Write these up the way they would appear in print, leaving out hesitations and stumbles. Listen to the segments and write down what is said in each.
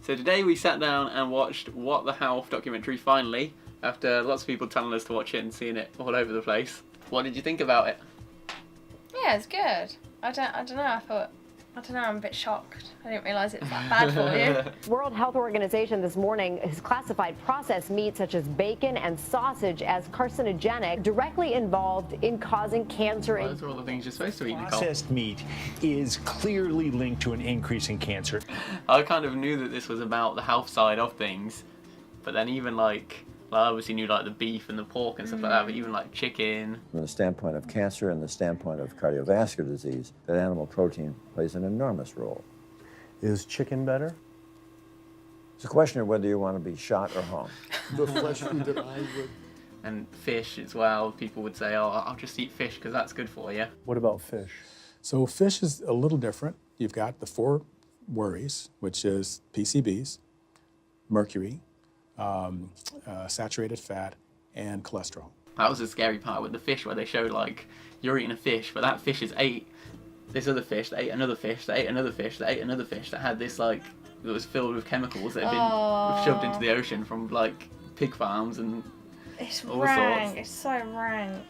So today we sat down and watched What the Health documentary finally, after lots of people telling us to watch it and seeing it all over the place. What did you think about it? Yeah, it's good. I don't know, I'm a bit shocked. I didn't realise it was that bad for you. World Health Organization this morning has classified processed meat such as bacon and sausage as carcinogenic, directly involved in causing cancer. Well, those are all the things you're supposed to eat, Nicole. Processed meat is clearly linked to an increase in cancer. I kind of knew that this was about the health side of things, but then even like I obviously knew like the beef and the pork and stuff like that, but even like chicken. From the standpoint of cancer and the standpoint of cardiovascular disease, that animal protein plays an enormous role. Is chicken better? It's a question of whether you want to be shot or hung. The flesh food that I would... And fish as well. People would say, oh, I'll just eat fish because that's good for you. What about fish? So fish is a little different. You've got the 4 worries, which is PCBs, mercury, saturated fat, and cholesterol. That was the scary part with the fish, where they showed like you're eating a fish, but that fish has ate this other fish, that ate another fish, that ate another fish, that ate another fish, that had this like, that was filled with chemicals that had been shoved into the ocean from like pig farms and It's all rank. sorts. It's so rank.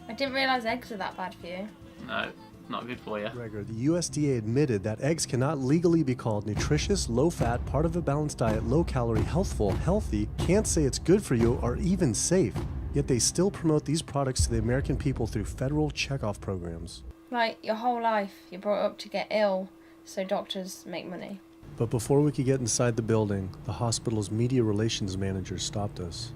I didn't realise eggs are that bad for you. No, not good for you. The USDA admitted that eggs cannot legally be called nutritious, low-fat, part of a balanced diet, low-calorie, healthful, healthy, can't say it's good for you or even safe. Yet they still promote these products to the American people through federal checkoff programs. Like, your whole life, you're brought up to get ill, so doctors make money. But before we could get inside the building, the hospital's media relations manager stopped us.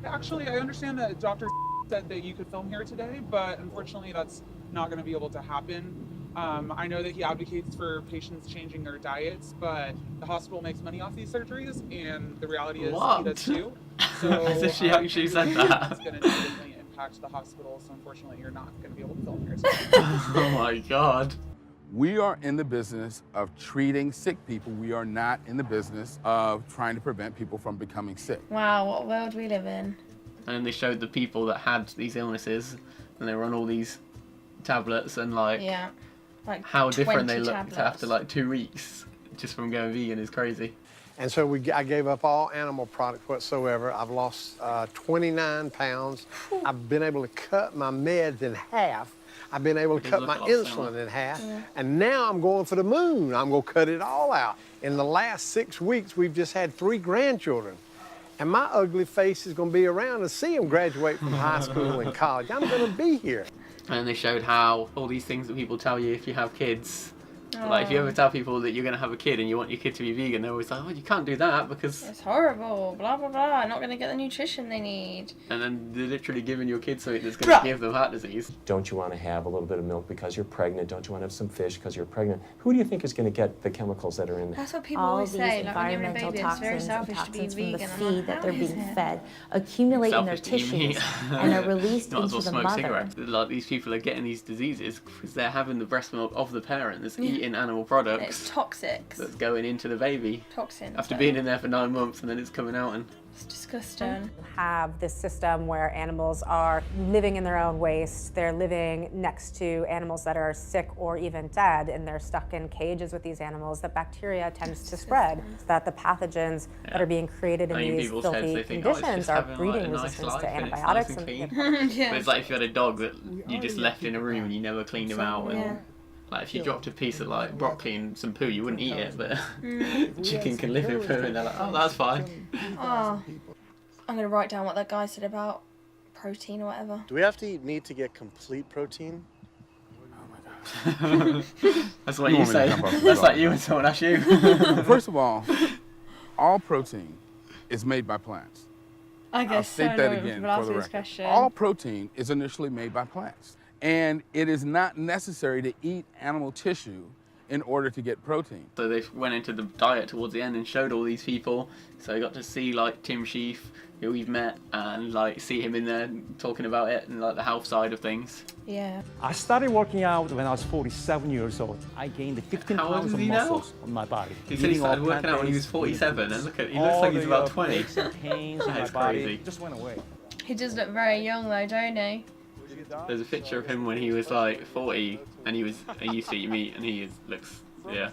Actually, I understand that Dr. said that you could film here today, but unfortunately that's not going to be able to happen. I know that he advocates for patients changing their diets, but the hospital makes money off these surgeries, and the reality is he does too. So As if she actually said that. It's going to negatively impact the hospital, so unfortunately you're not going to be able to film here today. Oh my god. We are in the business of treating sick people. We are not in the business of trying to prevent people from becoming sick. Wow, what world we live in. And then they showed the people that had these illnesses, and they were on all these tablets, and like, Yeah. Like how different they 20 looked tablets. after like 2 weeks just from going vegan is crazy. And so I gave up all animal products whatsoever. I've lost 29 pounds. I've been able to cut my meds in half. I've been able to cut my insulin in half. Yeah. And now I'm going for the moon. I'm going to cut it all out. In the last 6 weeks, we've just had 3 grandchildren. And my ugly face is going to be around to see them graduate from high school and college. I'm going to be here. And then they showed how all these things that people tell you if you have kids. Like, if you ever tell people that you're going to have a kid and you want your kid to be vegan, they're always like, oh, you can't do that because... It's horrible, blah, blah, blah. Not going to get the nutrition they need. And then they're literally giving your kid something that's going to give them heart disease. Don't you want to have a little bit of milk because you're pregnant? Don't you want to have some fish because you're pregnant? Who do you think is going to get the chemicals that are in there? That's what people All always these say. Like, when you're a environmental baby, it's very toxins and selfish to be toxins from the vegan. I'm feed like, that they're how is being it? fed accumulate in their Selfish to eat meat. tissues and are released Might as into well the smoke mother. cigarettes. Like, these people are getting these diseases because they're having the breast milk of the parent that's eating animal products. It's toxic. That's going into the baby. Toxins. After being in there for 9 months and then it's coming out and... It's disgusting. Have this system where animals are living in their own waste. They're living next to animals that are sick or even dead, and they're stuck in cages with these animals. That bacteria tends to spread. That the pathogens that are being created in these filthy conditions are breeding resistance to antibiotics. But it's like if you had a dog that you just left in a room and you never cleaned him out. And, like, if you dropped a piece of like broccoli and some poo, you wouldn't eat it, but chicken can live in poo, and they're like, oh, that's fine. Oh, I'm gonna write down what that guy said about protein or whatever. Do we have to eat meat to get complete protein? That's what you say. That's like you and someone asked you. First of all protein is made by plants. I guess I'll state that again for the record. All protein is initially made by plants. And it is not necessary to eat animal tissue in order to get protein. So they went into the diet towards the end and showed all these people. So you got to see like Tim Sheaf, who we've met, and like see him in there talking about it and like the health side of things. Yeah. I started working out when I was 47 years old. I gained 15 How old pounds is of he now? muscles on my body. He said he started working out when he was 47, and look at, he looks like he's about 20. Aches and pains in That my is body crazy. just went away. He does look very young though, don't he? There's a picture of him when he was like 40, and he used to eat meat, and looks Yeah.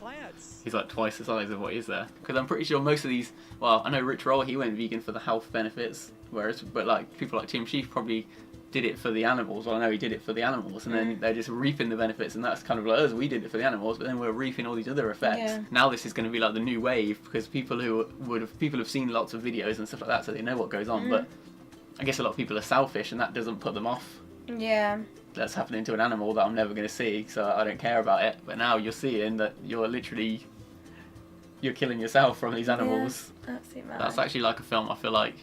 He's like twice the size of what he is there. Because I'm pretty sure most of these, well, I know Rich Roll, he went vegan for the health benefits, but like people like Tim Sheaf probably did it for the animals. Well, I know he did it for the animals, and then they're just reaping the benefits, and that's kind of like us. We did it for the animals, but then we're reaping all these other effects. Yeah. Now this is going to be like the new wave, because people have seen lots of videos and stuff like that, so they know what goes on. But I guess a lot of people are selfish, and that doesn't put them off. Yeah. That's happening to an animal that I'm never going to see, so I don't care about it. But now you're seeing that you're killing yourself from these animals. Yeah, absolutely mad. That's actually like a film I feel like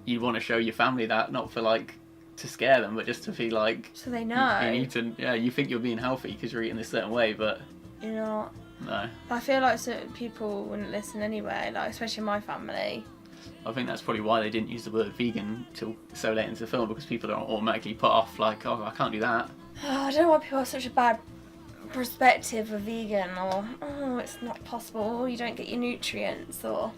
you want to show your family that, not for like to scare them, but just to feel like so they know. You need to, you think you're being healthy because you're eating this certain way, but you're not. No. I feel like certain people wouldn't listen anyway, like especially my family. I think that's probably why they didn't use the word vegan till so late into the film, because people are automatically put off like, oh, I can't do that. Oh, I don't know why people have such a bad perspective of vegan, or oh, it's not possible, or you don't get your nutrients, or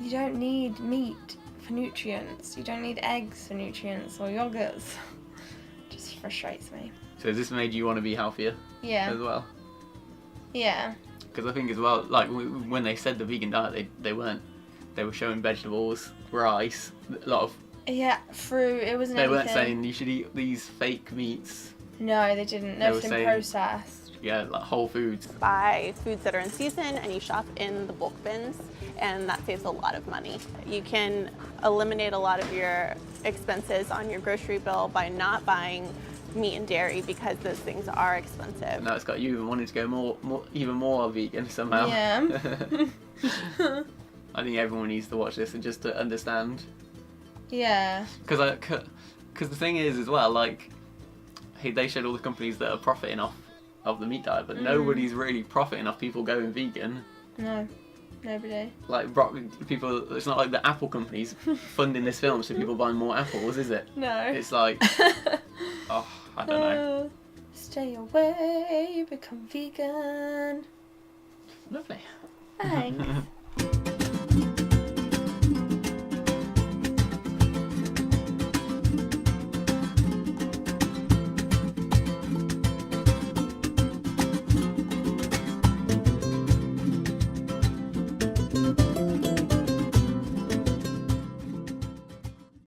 you don't need meat for nutrients, you don't need eggs for nutrients, or yogurts. Just frustrates me. So has this made you want to be healthier? Yeah. As well? Yeah. Because I think as well, like when they said the vegan diet, they were showing vegetables, rice, a lot of. Yeah, fruit. It wasn't. They weren't saying you should eat these fake meats. No, they didn't. Everything processed. Yeah, like whole foods. Buy foods that are in season, and you shop in the bulk bins, and that saves a lot of money. You can eliminate a lot of your expenses on your grocery bill by not buying meat and dairy, because those things are expensive. Now it's got you wanting to go even more vegan somehow. Yeah. I think everyone needs to watch this and just to understand. Yeah. Because the thing is as well, like, they showed all the companies that are profiting off of the meat diet, but nobody's really profiting off people going vegan. No, nobody. Like people, it's not like the Apple company's funding this film so people buy more apples, is it? No. It's like, oh, I don't know. Stay away, become vegan. Lovely. Thanks.